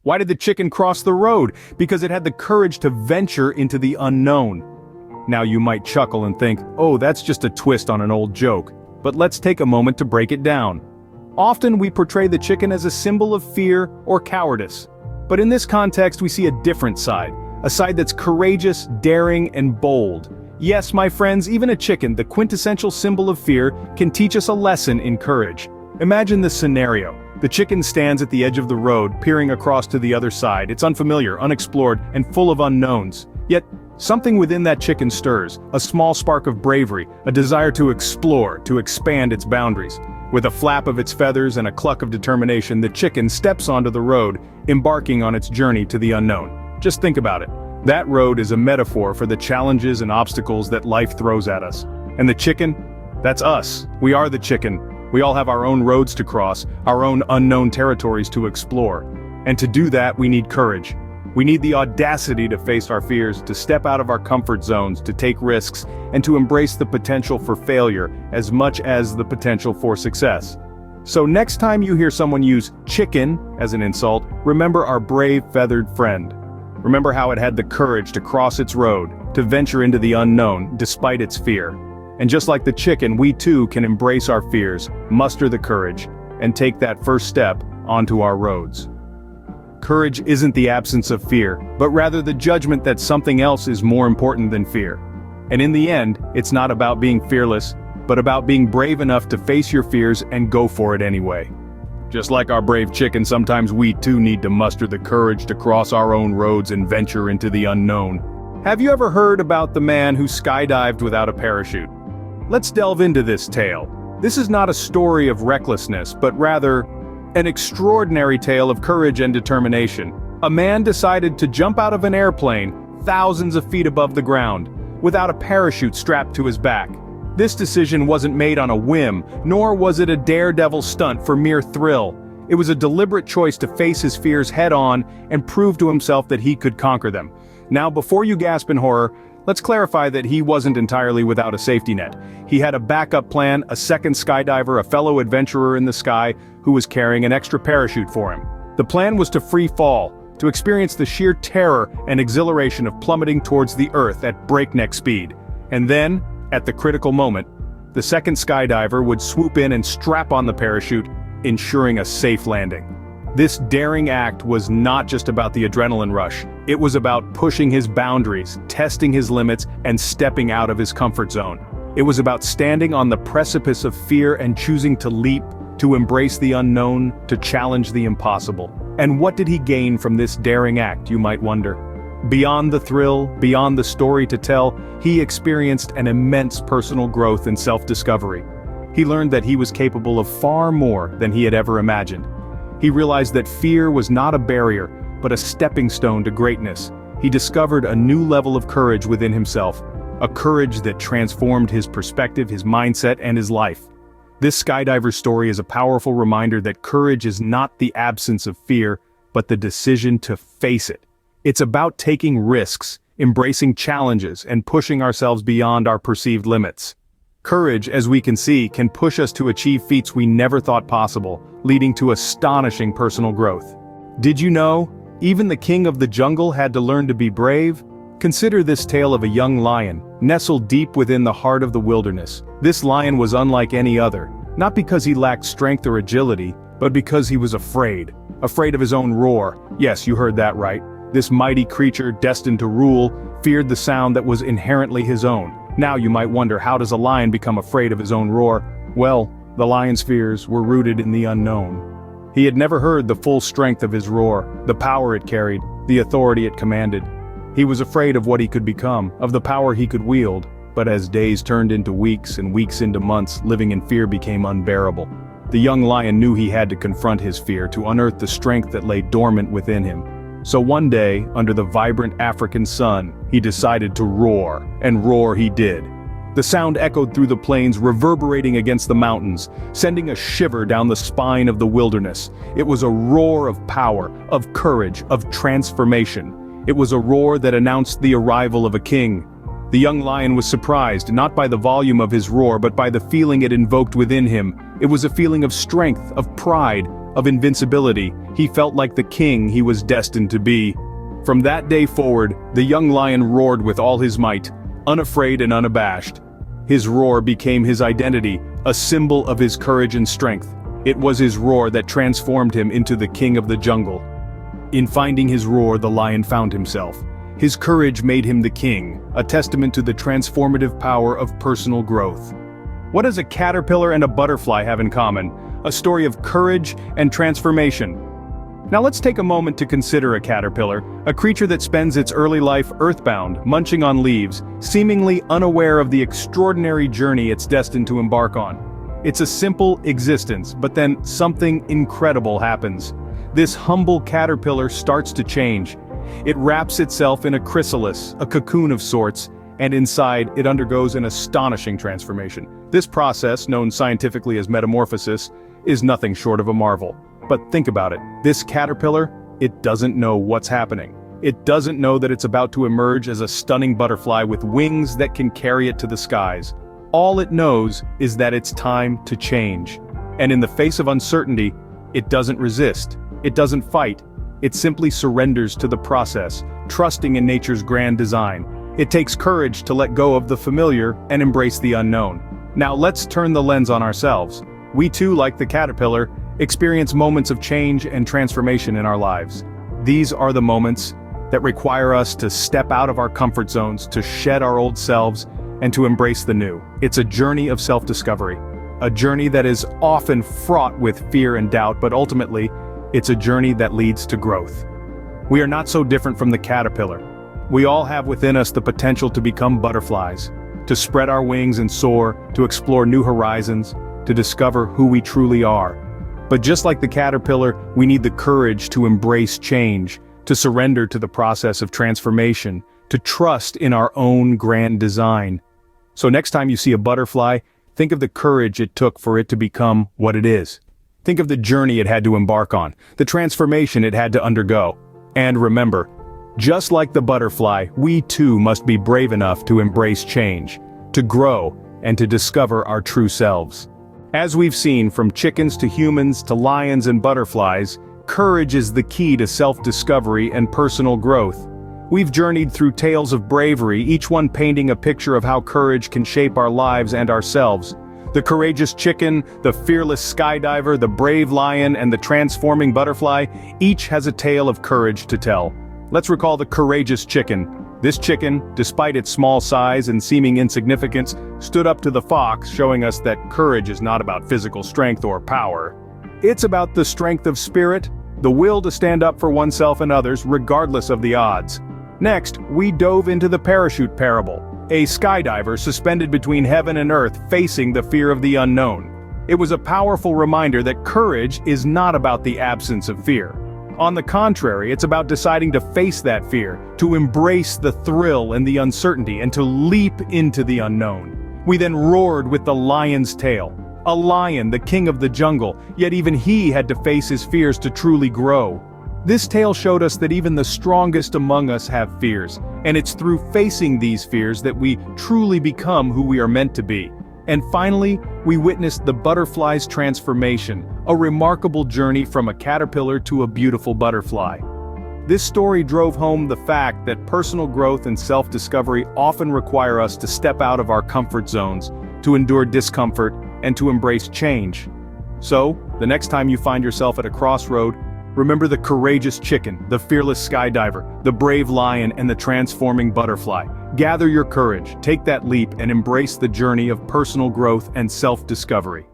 Why did the chicken cross the road? Because it had the courage to venture into the unknown. Now you might chuckle and think, oh, that's just a twist on an old joke. But let's take a moment to break it down. Often we portray the chicken as a symbol of fear or cowardice. But in this context we see a different side. A side that's courageous, daring, and bold. Yes, my friends, even a chicken, the quintessential symbol of fear, can teach us a lesson in courage. Imagine this scenario. The chicken stands at the edge of the road, peering across to the other side. It's unfamiliar, unexplored, and full of unknowns. Yet, something within that chicken stirs, a small spark of bravery, a desire to explore, to expand its boundaries. With a flap of its feathers and a cluck of determination, the chicken steps onto the road, embarking on its journey to the unknown. Just think about it. That road is a metaphor for the challenges and obstacles that life throws at us. And the chicken? That's us. We are the chicken. We all have our own roads to cross, our own unknown territories to explore. And to do that, we need courage. We need the audacity to face our fears, to step out of our comfort zones, to take risks, and to embrace the potential for failure as much as the potential for success. So next time you hear someone use chicken as an insult, remember our brave feathered friend. Remember how it had the courage to cross its road, to venture into the unknown despite its fear. And just like the chicken, we too can embrace our fears, muster the courage, and take that first step onto our roads. Courage isn't the absence of fear, but rather the judgment that something else is more important than fear. And in the end, it's not about being fearless, but about being brave enough to face your fears and go for it anyway. Just like our brave chicken, sometimes we too need to muster the courage to cross our own roads and venture into the unknown. Have you ever heard about the man who skydived without a parachute? Let's delve into this tale. This is not a story of recklessness, but rather an extraordinary tale of courage and determination. A man decided to jump out of an airplane thousands of feet above the ground, without a parachute strapped to his back. This decision wasn't made on a whim, nor was it a daredevil stunt for mere thrill. It was a deliberate choice to face his fears head-on and prove to himself that he could conquer them. Now, before you gasp in horror, let's clarify that he wasn't entirely without a safety net. He had a backup plan, a second skydiver, a fellow adventurer in the sky, who was carrying an extra parachute for him. The plan was to free fall, to experience the sheer terror and exhilaration of plummeting towards the earth at breakneck speed. And then, at the critical moment, the second skydiver would swoop in and strap on the parachute, ensuring a safe landing. This daring act was not just about the adrenaline rush. It was about pushing his boundaries, testing his limits, and stepping out of his comfort zone. It was about standing on the precipice of fear and choosing to leap, to embrace the unknown, to challenge the impossible. And what did he gain from this daring act, you might wonder? Beyond the thrill, beyond the story to tell, he experienced an immense personal growth and self-discovery. He learned that he was capable of far more than he had ever imagined. He realized that fear was not a barrier, but a stepping stone to greatness. He discovered a new level of courage within himself, a courage that transformed his perspective, his mindset, and his life. This skydiver's story is a powerful reminder that courage is not the absence of fear, but the decision to face it. It's about taking risks, embracing challenges, and pushing ourselves beyond our perceived limits. Courage, as we can see, can push us to achieve feats we never thought possible, leading to astonishing personal growth. Did you know? Even the king of the jungle had to learn to be brave. Consider this tale of a young lion, nestled deep within the heart of the wilderness. This lion was unlike any other, not because he lacked strength or agility, but because he was afraid of his own roar. Yes, you heard that right. This mighty creature, destined to rule, feared the sound that was inherently his own. Now you might wonder, how does a lion become afraid of his own roar? Well, the lion's fears were rooted in the unknown. He had never heard the full strength of his roar, the power it carried, the authority it commanded. He was afraid of what he could become, of the power he could wield. But as days turned into weeks and weeks into months, living in fear became unbearable. The young lion knew he had to confront his fear, to unearth the strength that lay dormant within him. So one day, under the vibrant African sun, he decided to roar, and roar he did. The sound echoed through the plains, reverberating against the mountains, sending a shiver down the spine of the wilderness. It was a roar of power, of courage, of transformation. It was a roar that announced the arrival of a king. The young lion was surprised, not by the volume of his roar, but by the feeling it invoked within him. It was a feeling of strength, of pride, of invincibility. He felt like the king he was destined to be. From that day forward, the young lion roared with all his might, unafraid and unabashed. His roar became his identity, a symbol of his courage and strength. It was his roar that transformed him into the king of the jungle. In finding his roar, the lion found himself. His courage made him the king, a testament to the transformative power of personal growth. What does a caterpillar and a butterfly have in common? A story of courage and transformation. Now let's take a moment to consider a caterpillar, a creature that spends its early life earthbound, munching on leaves, seemingly unaware of the extraordinary journey it's destined to embark on. It's a simple existence, but then something incredible happens. This humble caterpillar starts to change. It wraps itself in a chrysalis, a cocoon of sorts, and inside it undergoes an astonishing transformation. This process, known scientifically as metamorphosis, is nothing short of a marvel. But think about it, this caterpillar, it doesn't know what's happening. It doesn't know that it's about to emerge as a stunning butterfly with wings that can carry it to the skies. All it knows is that it's time to change. And in the face of uncertainty, it doesn't resist. It doesn't fight. It simply surrenders to the process, trusting in nature's grand design. It takes courage to let go of the familiar and embrace the unknown. Now let's turn the lens on ourselves. We too, like the caterpillar, experience moments of change and transformation in our lives. These are the moments that require us to step out of our comfort zones, to shed our old selves, and to embrace the new. It's a journey of self-discovery, a journey that is often fraught with fear and doubt, but ultimately, it's a journey that leads to growth. We are not so different from the caterpillar. We all have within us the potential to become butterflies, to spread our wings and soar, to explore new horizons, to discover who we truly are. But just like the caterpillar, we need the courage to embrace change, to surrender to the process of transformation, to trust in our own grand design. So next time you see a butterfly, think of the courage it took for it to become what it is. Think of the journey it had to embark on, the transformation it had to undergo. And remember, just like the butterfly, we too must be brave enough to embrace change, to grow, and to discover our true selves. As we've seen, from chickens to humans to lions and butterflies, courage is the key to self-discovery and personal growth. We've journeyed through tales of bravery, each one painting a picture of how courage can shape our lives and ourselves. The courageous chicken, the fearless skydiver, the brave lion, and the transforming butterfly, each has a tale of courage to tell. Let's recall the courageous chicken. This chicken, despite its small size and seeming insignificance, stood up to the fox, showing us that courage is not about physical strength or power. It's about the strength of spirit, the will to stand up for oneself and others regardless of the odds. Next, we dove into the parachute parable, a skydiver suspended between heaven and earth facing the fear of the unknown. It was a powerful reminder that courage is not about the absence of fear. On the contrary, it's about deciding to face that fear, to embrace the thrill and the uncertainty, and to leap into the unknown. We then roared with the lion's tale. A lion, the king of the jungle, yet even he had to face his fears to truly grow. This tale showed us that even the strongest among us have fears, and it's through facing these fears that we truly become who we are meant to be. And finally, we witnessed the butterfly's transformation, a remarkable journey from a caterpillar to a beautiful butterfly. This story drove home the fact that personal growth and self-discovery often require us to step out of our comfort zones, to endure discomfort, and to embrace change. So, the next time you find yourself at a crossroad, remember the courageous chicken, the fearless skydiver, the brave lion, and the transforming butterfly. Gather your courage, take that leap, and embrace the journey of personal growth and self-discovery.